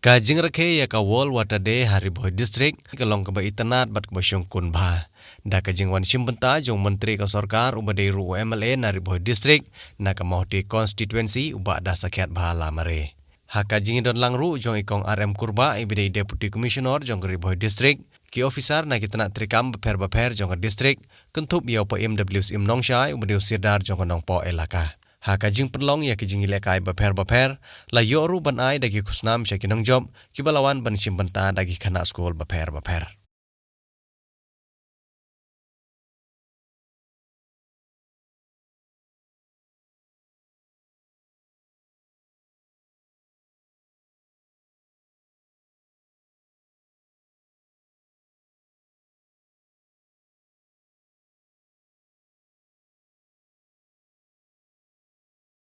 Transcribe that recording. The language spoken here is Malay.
Kajing rakhe ya ka wall water day hari boy district kalong ka ba itanat bat ka syong kun ba. Da kajing wan shimbenta jong menteri ka sarkar ubade ru MLA nari boy district na ka mohti constituency uba da sakyat bahala mare. Ha kajing don langru jong ikong RM Kurba ibide deputy commissioner jong gari boy district ki officer na kita nak trikam beper jong district kentup yau pa MWS Nong Shai ubade sirdar jong nong po elaka. Ha kajing penlong ya kajing ilekai beper la yoru ban ai dagi kusnam syakinang job kibalawan ban shimbenta dagi kanak skol beper.